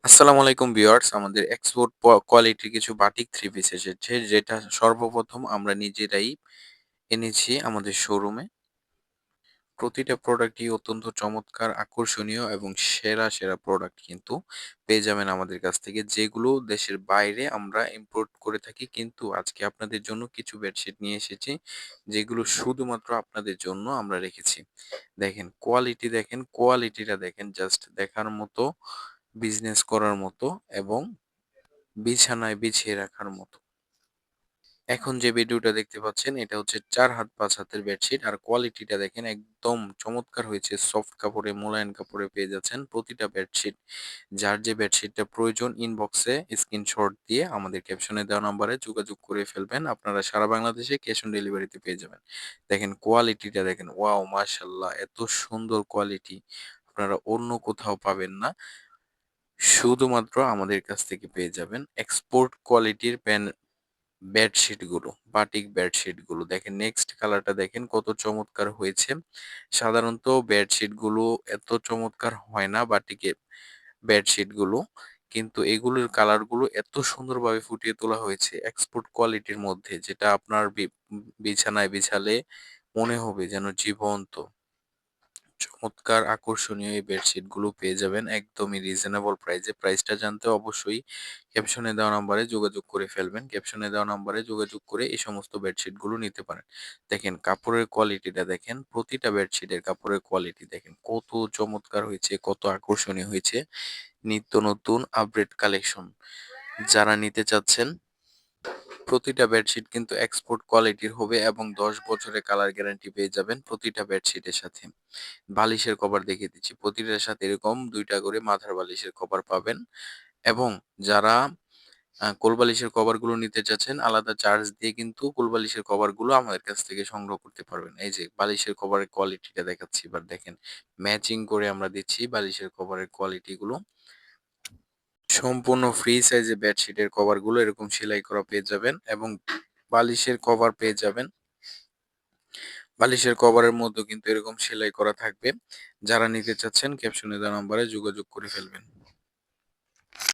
আসসালামু আলাইকুম ভিউয়ার্স, আমাদের এক্সপোর্ট কোয়ালিটির কিছু বাটিক থ্রি পিস এসেছে, যেটা সর্বপ্রথম আমরা নিজেরাই এনেছি আমাদের শোরুমে। প্রতিটা প্রোডাক্টই অত্যন্ত চমৎকার, আকর্ষণীয় এবং সেরা সেরা প্রোডাক্ট কিন্তু পেয়ে যাবেন আমাদের কাছ থেকে, যেগুলো দেশের বাইরে আমরা ইম্পোর্ট করে থাকি। কিন্তু আজকে আপনাদের জন্য কিছু বেডশিট নিয়ে এসেছি, যেগুলো শুধুমাত্র আপনাদের জন্য আমরা রেখেছি। দেখেন কোয়ালিটি, দেখেন কোয়ালিটিটা, দেখেন জাস্ট দেখার মতো, বিজনেস করার মতো এবং বিছানায় বিছিয়ে রাখার মতো। এখন যে ভিডিওটা দেখতে পাচ্ছেন এটা হচ্ছে ৪ হাত ৫ হাতের বেডশিট, আর কোয়ালিটিটা দেখেন একদম চমৎকার হয়েছে। সফট কাপড়ে, মোলায়েম কাপড়ে পেয়ে যাচ্ছেন প্রতিটা বেডশিট। যার যে বেডশিটটা প্রয়োজন ইনবক্সে স্ক্রিনশট দিয়ে আমাদের ক্যাপশনে দেওয়া নাম্বারে যোগাযোগ করে ফেলবেন। আপনারা সারা বাংলাদেশে ক্যাশ অন ডেলিভারিতে পেয়ে যাবেন। দেখেন কোয়ালিটিটা, দেখেন ওয়াও মাশাআল্লাহ, এত সুন্দর কোয়ালিটি আপনারা অন্য কোথাও পাবেন না। শুধুমাত্র আমাদের কাছ থেকে পেয়ে যাবেন এক্সপোর্ট কোয়ালিটির বেডশিট গুলো, বাটিক বেডশিট গুলো। দেখেন নেক্সট কালারটা দেখেন কত চমৎকার হয়েছে। সাধারণত বেডশিট গুলো এত চমৎকার হয় না বাটিকে বেডশিট গুলো, কিন্তু এগুলোর কালার গুলো এত সুন্দরভাবে ফুটিয়ে তোলা হয়েছে এক্সপোর্ট কোয়ালিটির মধ্যে, যেটা আপনার বিছানায় বিছালে মনে হবে যেন জীবন্ত। চমৎকার আকর্ষণীয় এই বেডশিট গুলো পেয়ে যাবেন একদমই রিজনেবল প্রাইসে। প্রাইসটা জানতে অবশ্যই ক্যাপশনে দেওয়া নাম্বারে যোগাযোগ করে ফেলবেন। ক্যাপশনে দেওয়া নাম্বারে যোগাযোগ করে এই সমস্ত বেডশিট গুলো নিতে পারেন। দেখেন কাপড়ের কোয়ালিটিটা, দেখেন প্রতিটা বেডশিটের কাপড়ের কোয়ালিটি দেখেন কত চমৎকার হয়েছে, কত আকর্ষণীয় হয়েছে। নিত্য নতুন আপডেট কালেকশন যারা নিতে চাচ্ছেন, প্রতিটা বেডশিট কিন্তু এক্সপোর্ট কোয়ালিটির হবে এবং ১০ বছরের কালার গ্যারান্টি পেয়ে যাবেন প্রতিটা বেডশিটের সাথে। বালিশের কভার দেখিয়ে দিচ্ছি। প্রতিটার সাথে এরকম ২ টা করে মাথার বালিশের কভার পাবেন, এবং যারা কোলবালিশের কভারগুলো নিতে চাচ্ছেন আলাদা চার্জ দিয়ে কিন্তু কোলবালিশের কভারগুলো আমাদের কাছ থেকে সংগ্রহ করতে পারবেন। এই যে বালিশের কভারের কোয়ালিটিটা দেখাচ্ছি, এবার দেখেন ম্যাচিং করে আমরা দিচ্ছি বালিশের কভারের কোয়ালিটিগুলো। সম্পূর্ণ ফ্রি সাইজে বেডশিটের কভারগুলো এরকম সেলাই করা পেয়ে যাবেন, এবং বালিশের কভার পেয়ে যাবেন। বালিশের কভারের মধ্যেও কিন্তু এরকম সেলাই করা থাকবে। যারা নিতে চাচ্ছেন ক্যাপশনে দেওয়া নাম্বারে যোগাযোগ করে ফেলবেন।